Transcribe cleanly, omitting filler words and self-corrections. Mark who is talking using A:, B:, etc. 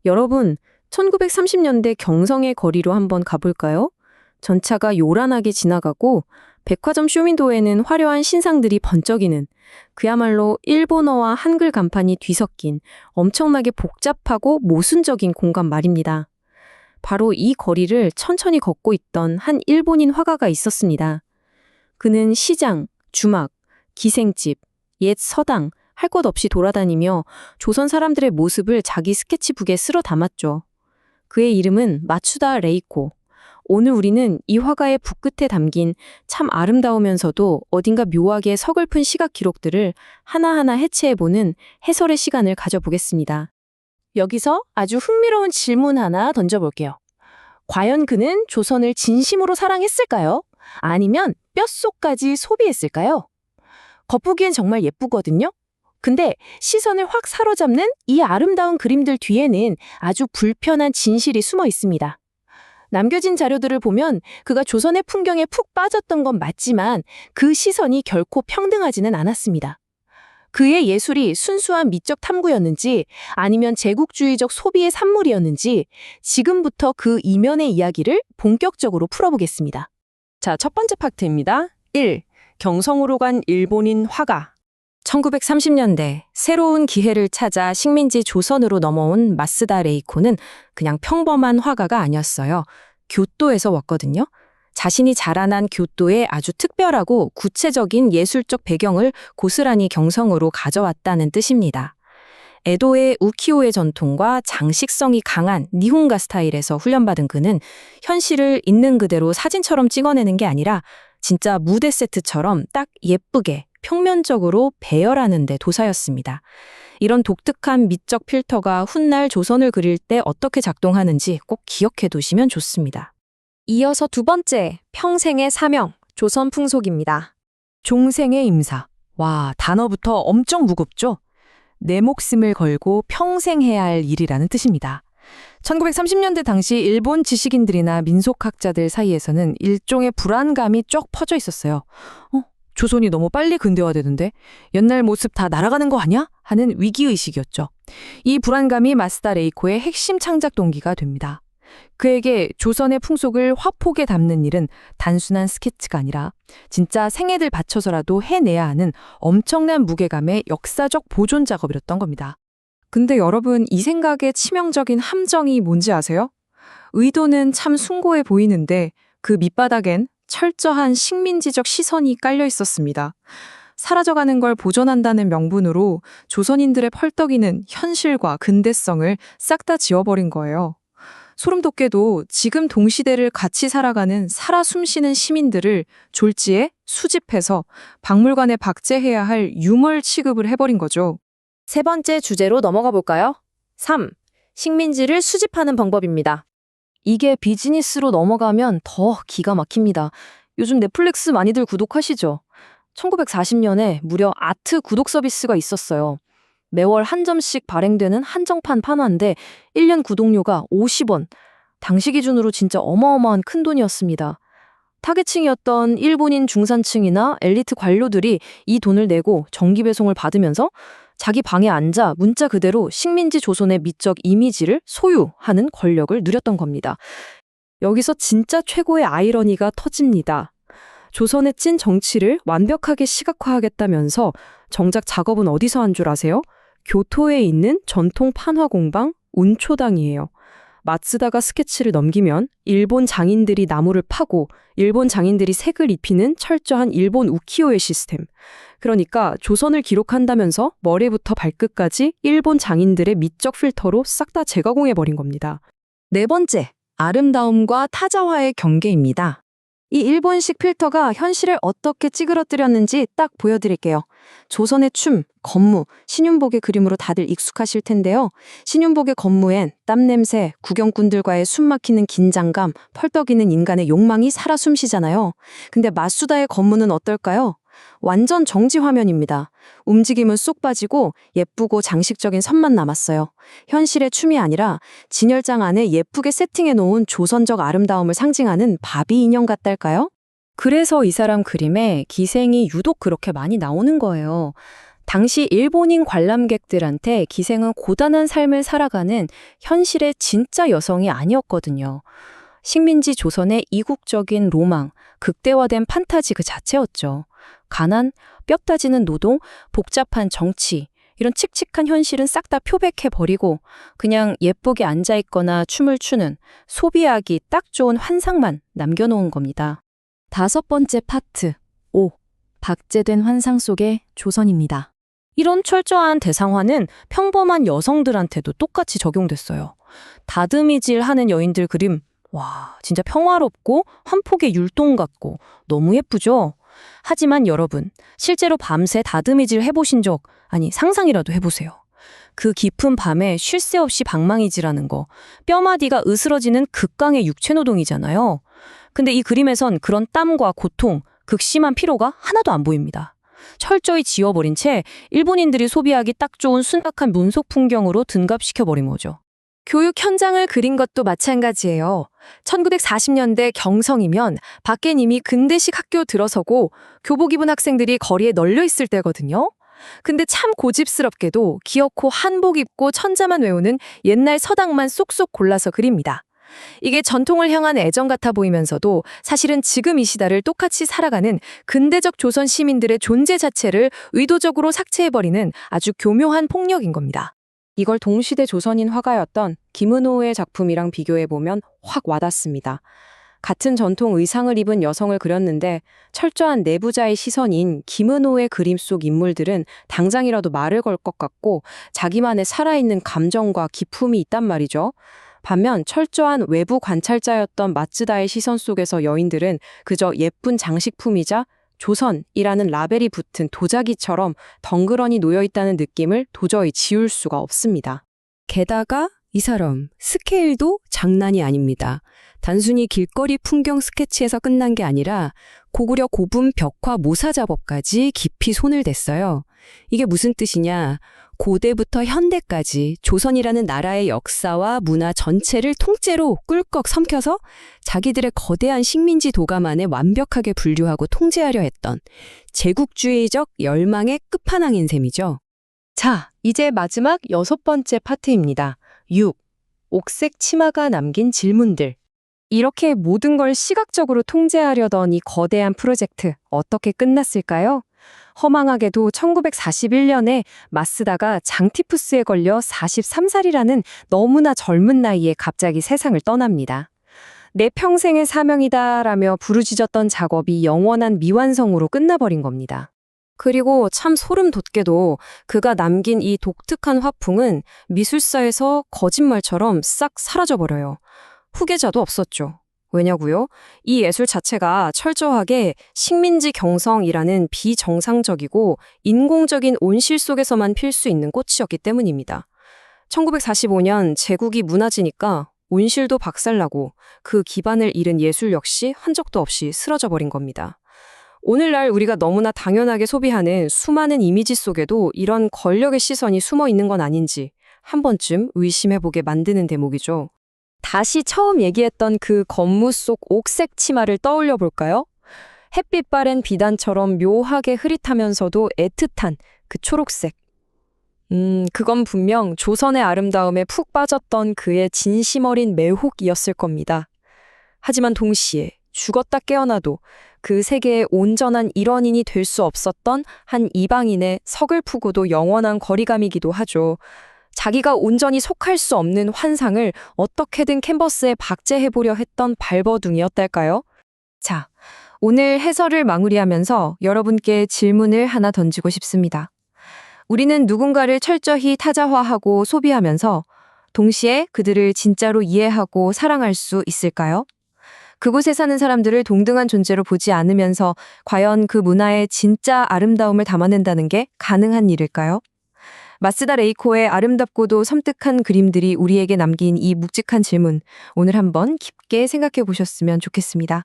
A: 여러분, 1930년대 경성의 거리로 한번 가볼까요? 전차가 요란하게 지나가고 백화점 쇼윈도에는 화려한 신상들이 번쩍이는 그야말로 일본어와 한글 간판이 뒤섞인 엄청나게 복잡하고 모순적인 공간 말입니다. 바로 이 거리를 천천히 걷고 있던 한 일본인 화가가 있었습니다. 그는 시장, 주막, 기생집, 옛 서당, 할 것 없이 돌아다니며 조선 사람들의 모습을 자기 스케치북에 쓸어 담았죠. 그의 이름은 마츠다 레이코. 오늘 우리는 이 화가의 붓끝에 담긴 참 아름다우면서도 어딘가 묘하게 서글픈 시각 기록들을 하나하나 해체해보는 해설의 시간을 가져보겠습니다.
B: 여기서 아주 흥미로운 질문 하나 던져볼게요. 과연 그는 조선을 진심으로 사랑했을까요? 아니면 뼛속까지 소비했을까요? 겉보기엔 정말 예쁘거든요? 근데 시선을 확 사로잡는 이 아름다운 그림들 뒤에는 아주 불편한 진실이 숨어 있습니다. 남겨진 자료들을 보면 그가 조선의 풍경에 푹 빠졌던 건 맞지만 그 시선이 결코 평등하지는 않았습니다. 그의 예술이 순수한 미적 탐구였는지 아니면 제국주의적 소비의 산물이었는지 지금부터 그 이면의 이야기를 본격적으로 풀어보겠습니다.
C: 자, 첫 번째 파트입니다. 1. 경성으로 간 일본인 화가.
A: 1930년대 새로운 기회를 찾아 식민지 조선으로 넘어온 마쓰다 레이코는 그냥 평범한 화가가 아니었어요. 교토에서 왔거든요. 자신이 자라난 교토의 아주 특별하고 구체적인 예술적 배경을 고스란히 경성으로 가져왔다는 뜻입니다. 에도의 우키오의 전통과 장식성이 강한 니혼가 스타일에서 훈련받은 그는 현실을 있는 그대로 사진처럼 찍어내는 게 아니라 진짜 무대 세트처럼 딱 예쁘게 평면적으로 배열하는 데 도사였습니다. 이런 독특한 미적 필터가 훗날 조선을 그릴 때 어떻게 작동하는지 꼭 기억해 두시면 좋습니다.
D: 이어서 두 번째, 평생의 사명, 조선 풍속입니다.
C: 종생의 임사. 와, 단어부터 엄청 무겁죠? 내 목숨을 걸고 평생 해야 할 일이라는 뜻입니다. 1930년대 당시 일본 지식인들이나 민속학자들 사이에서는 일종의 불안감이 쭉 퍼져 있었어요. 조선이 너무 빨리 근대화되는데 옛날 모습 다 날아가는 거 아니야? 하는 위기의식이었죠. 이 불안감이 마쓰다 레이코의 핵심 창작 동기가 됩니다. 그에게 조선의 풍속을 화폭에 담는 일은 단순한 스케치가 아니라 진짜 생애를 바쳐서라도 해내야 하는 엄청난 무게감의 역사적 보존 작업이었던 겁니다.
D: 근데 여러분, 이 생각의 치명적인 함정이 뭔지 아세요? 의도는 참 숭고해 보이는데 그 밑바닥엔 철저한 식민지적 시선이 깔려 있었습니다. 사라져가는 걸 보존한다는 명분으로 조선인들의 펄떡이는 현실과 근대성을 싹 다 지워버린 거예요. 소름 돋게도 지금 동시대를 같이 살아가는 살아 숨쉬는 시민들을 졸지에 수집해서 박물관에 박제해야 할 유물 취급을 해버린 거죠.
B: 세 번째 주제로 넘어가 볼까요? 3. 식민지를 수집하는 방법입니다. 이게 비즈니스로 넘어가면 더 기가 막힙니다. 요즘 넷플릭스 많이들 구독하시죠? 1940년에 무려 아트 구독 서비스가 있었어요. 매월 한 점씩 발행되는 한정판 판화인데 1년 구독료가 50원. 당시 기준으로 진짜 어마어마한 큰돈이었습니다. 타겟층이었던 일본인 중산층이나 엘리트 관료들이 이 돈을 내고 정기 배송을 받으면서 자기 방에 앉아 문자 그대로 식민지 조선의 미적 이미지를 소유하는 권력을 누렸던 겁니다. 여기서 진짜 최고의 아이러니가 터집니다. 조선의 찐 정치를 완벽하게 시각화하겠다면서 정작 작업은 어디서 한 줄 아세요? 교토에 있는 전통 판화 공방 운초당이에요. 마쓰다가 스케치를 넘기면 일본 장인들이 나무를 파고 일본 장인들이 색을 입히는 철저한 일본 우키오의 시스템. 그러니까 조선을 기록한다면서 머리부터 발끝까지 일본 장인들의 미적 필터로 싹 다 재가공해버린 겁니다. 네 번째, 아름다움과 타자화의 경계입니다. 이 일본식 필터가 현실을 어떻게 찌그러뜨렸는지 딱 보여드릴게요. 조선의 춤, 건무, 신윤복의 그림으로 다들 익숙하실 텐데요. 신윤복의 건무엔 땀냄새, 구경꾼들과의 숨막히는 긴장감, 펄떡이는 인간의 욕망이 살아 숨쉬잖아요. 근데 마쓰다의 건무는 어떨까요? 완전 정지 화면입니다. 움직임은 쏙 빠지고 예쁘고 장식적인 선만 남았어요. 현실의 춤이 아니라 진열장 안에 예쁘게 세팅해 놓은 조선적 아름다움을 상징하는 바비 인형 같달까요?
A: 그래서 이 사람 그림에 기생이 유독 그렇게 많이 나오는 거예요.
B: 당시 일본인 관람객들한테 기생은 고단한 삶을 살아가는 현실의 진짜 여성이 아니었거든요. 식민지 조선의 이국적인 로망, 극대화된 판타지 그 자체였죠. 가난, 뼈 따지는 노동, 복잡한 정치, 이런 칙칙한 현실은 싹 다 표백해버리고 그냥 예쁘게 앉아있거나 춤을 추는 소비하기 딱 좋은 환상만 남겨놓은 겁니다. 5번째 파트, 5. 박제된 환상 속의 조선입니다.
A: 이런 철저한 대상화는 평범한 여성들한테도 똑같이 적용됐어요. 다듬이질 하는 여인들 그림, 와, 진짜 평화롭고 한 폭의 율동 같고 너무 예쁘죠? 하지만 여러분, 실제로 밤새 다듬이질 해보신 적, 아니 상상이라도 해보세요. 그 깊은 밤에 쉴 새 없이 방망이질하는 거, 뼈마디가 으스러지는 극강의 육체노동이잖아요. 근데 이 그림에선 그런 땀과 고통, 극심한 피로가 하나도 안 보입니다. 철저히 지워버린 채 일본인들이 소비하기 딱 좋은 순박한 문속 풍경으로 둔갑시켜버린 거죠.
B: 교육 현장을 그린 것도 마찬가지예요. 1940년대 경성이면 밖엔 이미 근대식 학교 들어서고 교복 입은 학생들이 거리에 널려 있을 때거든요. 근데 참 고집스럽게도 기어코 한복 입고 천자만 외우는 옛날 서당만 쏙쏙 골라서 그립니다. 이게 전통을 향한 애정 같아 보이면서도 사실은 지금 이 시대를 똑같이 살아가는 근대적 조선 시민들의 존재 자체를 의도적으로 삭제해버리는 아주 교묘한 폭력인 겁니다.
A: 이걸 동시대 조선인 화가였던 김은호의 작품이랑 비교해보면 확 와닿습니다. 같은 전통 의상을 입은 여성을 그렸는데 철저한 내부자의 시선인 김은호의 그림 속 인물들은 당장이라도 말을 걸 것 같고 자기만의 살아있는 감정과 기품이 있단 말이죠. 반면 철저한 외부 관찰자였던 마츠다의 시선 속에서 여인들은 그저 예쁜 장식품이자 조선이라는 라벨이 붙은 도자기처럼 덩그러니 놓여있다는 느낌을 도저히 지울 수가 없습니다.
E: 게다가 이 사람 스케일도 장난이 아닙니다. 단순히 길거리 풍경 스케치에서 끝난 게 아니라 고구려 고분 벽화 모사 작업까지 깊이 손을 댔어요. 이게 무슨 뜻이냐? 고대부터 현대까지 조선이라는 나라의 역사와 문화 전체를 통째로 꿀꺽 삼켜서 자기들의 거대한 식민지 도가만에 완벽하게 분류하고 통제하려 했던 제국주의적 열망의 끝판왕인 셈이죠.
B: 자, 이제 마지막 6번째 파트입니다. 6. 옥색 치마가 남긴 질문들. 이렇게 모든 걸 시각적으로 통제하려던 이 거대한 프로젝트 어떻게 끝났을까요? 허망하게도 1941년에 마쓰다가 장티푸스에 걸려 43살이라는 너무나 젊은 나이에 갑자기 세상을 떠납니다. 내 평생의 사명이다라며 부르짖었던 작업이 영원한 미완성으로 끝나버린 겁니다.
A: 그리고 참 소름 돋게도 그가 남긴 이 독특한 화풍은 미술사에서 거짓말처럼 싹 사라져버려요. 후계자도 없었죠. 왜냐고요? 이 예술 자체가 철저하게 식민지 경성이라는 비정상적이고 인공적인 온실 속에서만 필 수 있는 꽃이었기 때문입니다. 1945년 제국이 무너지니까 온실도 박살나고 그 기반을 잃은 예술 역시 흔적도 없이 쓰러져 버린 겁니다. 오늘날 우리가 너무나 당연하게 소비하는 수많은 이미지 속에도 이런 권력의 시선이 숨어 있는 건 아닌지 한 번쯤 의심해보게 만드는 대목이죠.
B: 다시 처음 얘기했던 그 건무 속 옥색 치마를 떠올려 볼까요? 햇빛 바랜 비단처럼 묘하게 흐릿하면서도 애틋한 그 초록색. 그건 분명 조선의 아름다움에 푹 빠졌던 그의 진심 어린 매혹이었을 겁니다. 하지만 동시에 죽었다 깨어나도 그 세계의 온전한 일원인이 될 수 없었던 한 이방인의 서글프고도 영원한 거리감이기도 하죠. 자기가 온전히 속할 수 없는 환상을 어떻게든 캔버스에 박제해보려 했던 발버둥이었달까요? 자, 오늘 해설을 마무리하면서 여러분께 질문을 하나 던지고 싶습니다. 우리는 누군가를 철저히 타자화하고 소비하면서 동시에 그들을 진짜로 이해하고 사랑할 수 있을까요? 그곳에 사는 사람들을 동등한 존재로 보지 않으면서 과연 그 문화의 진짜 아름다움을 담아낸다는 게 가능한 일일까요? 마쓰다 레이코의 아름답고도 섬뜩한 그림들이 우리에게 남긴 이 묵직한 질문, 오늘 한번 깊게 생각해 보셨으면 좋겠습니다.